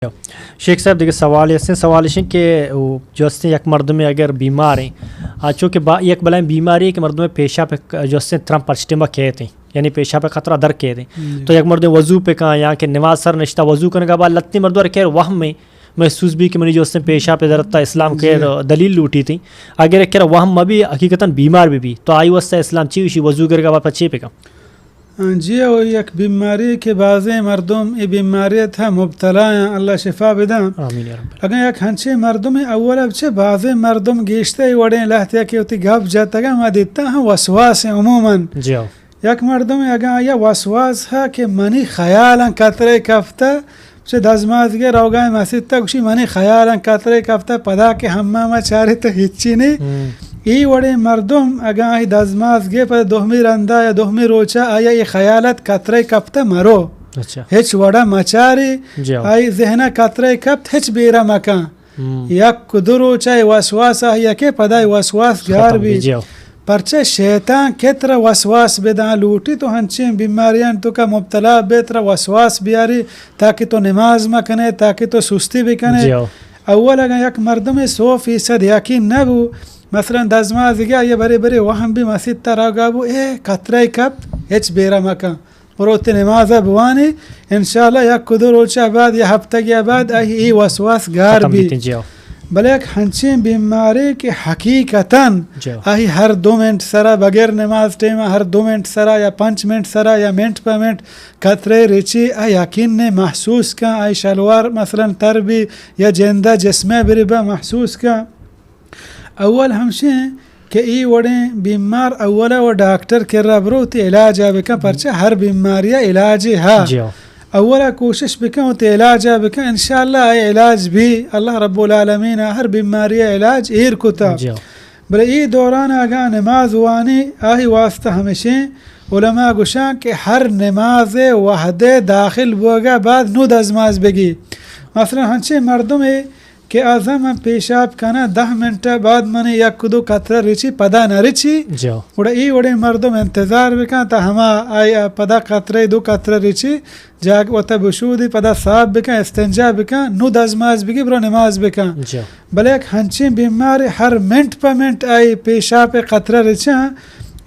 شیخ صاحب دیگه سوال است که جو است یک مردم اگر بیمار ہیں چونکہ یک بلائیں بیماری ہے کہ مردم پیشاب جو است ترم پرچٹما کہتے ہیں یعنی پیشاب خطرہ در کہتے ہیں تو یک مردم وضو پہ کہاں یا کہ نماز سر نشتہ وضو کرنے کا بعد لتنی مردوں کہہ وہم میں محسوس بھی کہ منی جو اس نے پیشاب درتا اسلام کے دلیل لوٹی تھی اگر کہہ رہا وہم بھی حقیقتاً بیمار بھی تو آئی وسط اسلام چیوشی وضو کرنے کا بعد پچھے پہ کہاں جی وہ یک بیماری کے بعضے مردم یہ بیماری تھا مبتلا ہیں اللہ شفا بداں آمین یا رب اگر یک ہنچے مردم اول اچھے بعضے مردم گیشتے وڑیں لہتے کہ ہوتی گھب جاتا گا ما دیتا ہاں وسواس ہیں عموماً جی ہو یک مردم اگر یہ وسواس ہے کہ منی خیالاں قطرے کفتا چه دزمازگی روگای مسجد تا گوشی منی خیالن کتره کفته پدا که حمام چاری تا هیچی نی ای وڑی مردم اگه ای دزمازگی پا دوهمی رنده یا دوهمی روچه آیا ای خیالت کتره کفته مرو هیچ وڑا مچاری ای ذهنه کتره کفت هیچ بیره مکان یک کدو روچه وسواس آیا که پدا وسواس گار بی پرچه شیطان کتر وسواس بدن لوٹی تو ہنچین بیماریاں تو کا مبتلا بیتر وسواس بیاری تاکہ تو نماز مکنے تاکہ تو سستی بکنے اول اگر یک مردم 100% یقین نبو مثلا دزماز گیا یہ بڑے بڑے وہم بھی مسجد تا راگابو قطرہ کب ہچ بیرا مکان بروت نماز بوانی انشاءاللہ یک کدو روچہ بعد یا ہفتہ گیا بعد ای وسواس گار بھی بلے ایک ہنچین بیماری کہ حقیقتاً آہی ہر 2 منٹ سرا بغیر نماز ٹیمہ ہر 2 منٹ سرا یا 5 منٹ سرا یا منٹ پہ منٹ قطرے رچی آہی یقین نے محسوس کا آہی شلوار مثلا تربی یا جندہ جسمے بربا محسوس کا اول ہمشیں کہ ای وڑیں بیمار اولا و ڈاکٹر کر رہا بروتی علاج بکا پرچہ ہر بیماری علاج ہا اولا کوشش بکن ہوتی علاج بکن انشاءاللہ علاج بھی اللہ رب العالمین ہر بیماری علاج ایر کتا بلے ای دوران آگاہ نماز وانی آہی واسطہ ہمیشیں علماء گوشان کہ ہر نماز وحدے داخل بوگا بعد نو دزماز بگی مثلا ہنچے مردم کہ آزم ہم پیشاب کنا 10 منٹ بعد منی یک کدو قطرہ ریچی پدا نہ ریچی وڑا ای وڑے مردم انتظار بکن تا ہما آیا پدا قطرہ 2 قطرہ ریچی جاگ وطا بشودی پدا صاحب بکن استنجا بکن نو دزماز بگی برو نماز بکن بلے ایک ہنچین بیماری ہر منٹ پا منٹ آئی پیشاب قطرہ ریچان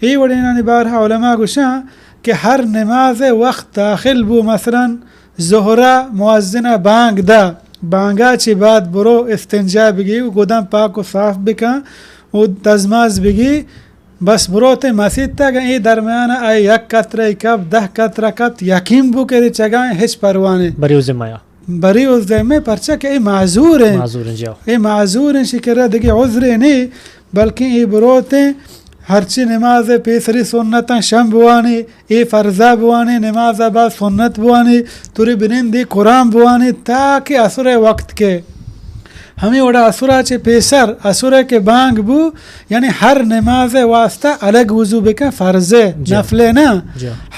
ای وڑے انہانی بارہا علماء گوشان کہ ہر نماز وقت داخل بو مثلا ظہرہ مؤذنہ بانگ دا بانگا چی بعد برو استنجا بگی و گودم پاک و صاف بکن و دزماز بگی بس برو تے مسجد تا گئی درمیان آئی 1 قطرہ کب 10 قطرہ کب یقین بو کری چگائیں ہچ پروانے بری ذمہ بری اس ذمہ پرچہ کہ ای معذور ہیں ای معذور ہیں شکرہ دیکھ عذر نہیں بلکہ ای برو تے ہرچی نماز پیسری سنتاں شم بوانی ای فرضہ بوانی نماز بعد سنت بوانی توری بنندی قرآن بوانی تاکہ اثر وقت کے ہمیں وڑا اثرہ چے پیسر اثرہ کے بانگ بو یعنی ہر نماز واسطہ الگ وضو بکن فرضے نفلے نا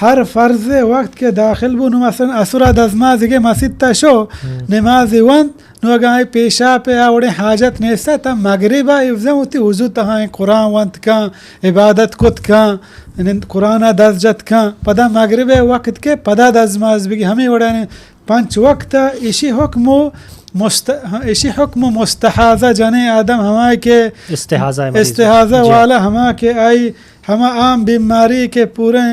ہر فرض وقت کے داخل بو نو مثلا اثرہ دزماز کے مسجد تا شو نماز وند نو اگائی پیشا پہ آوڑے حاجت نیستا تا مغربہ افزم ہوتی وضو تہائیں قرآن وند کان عبادت کت کان قرآن دز جت کان پدا مغربہ وقت کے پدا دزماز بگی ہمیں وڑا 5 وقت اسی حکم مستحاضہ جانے آدم ہمائے کے استحاضہ والا ہما کے آئی ہما عام بیماری کے پورے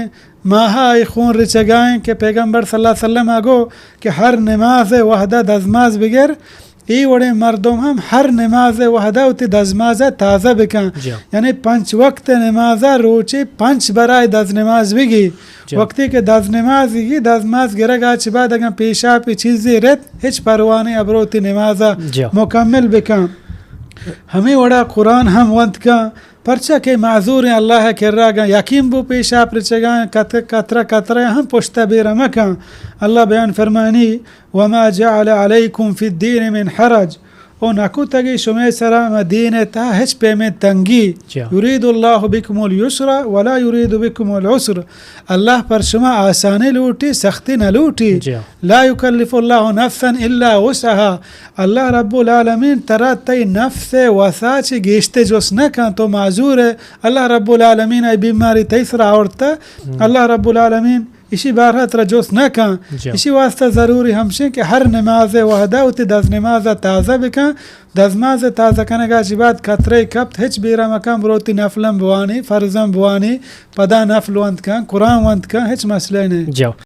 ماہا آئی خون رچگائیں کہ پیغمبر صلی اللہ علیہ وسلم آگو کہ ہر نماز وحدہ دزماز بگر ای وڑے مردم ہم ہر نماز وحدہ ہوتی دزماز تازہ بکن یعنی 5 وقت نمازہ روچی 5 برائے دز نماز بگی وقتی کہ دز نماز گی دزماز گرگا چی بعد اگر پیشا پی چیزی رت ہچ پروانے ابروتی نمازہ مکمل بکن ہمیں وڑا قرآن ہم وند کن پرچہ کہ معذور ہیں اللہ کر رہا گا یقین بو پیشا پرچگائیں قطرہ قطرہ ہم پشتہ بیرہ مکن اللہ بیان فرمانی وما جعل علیکم فی الدین من حرج او نکو تگی شمی سرام دین تا ہچ پہ میں تنگی یرید اللہ بکم اليسر ولا یرید بکم العسر اللہ پر شما آسانی لوٹی سختی نہ لوٹی لا یکلف اللہ نفسا الا وسعها اللہ رب العالمین ترا تی نفس وسع چی گیشتے جوس نہ کن تو معذور ہے اللہ رب العالمین ای بیماری تیسرا عورتا اللہ رب العالمین اسی بارہ ترا جوست نہ کان جا اسی واسطہ ضروری ہمشے کہ ہر نماز وحدہ اتی دز نماز تازہ بکن دزماز تازہ کنگا چی بعد قطرے کپت ہچ بیرا مکان بروتی نفلم بوانی فرضم بوانی پدا نفل وند کن قرآن وند کن ہچ مسئلہ نہیں جاؤ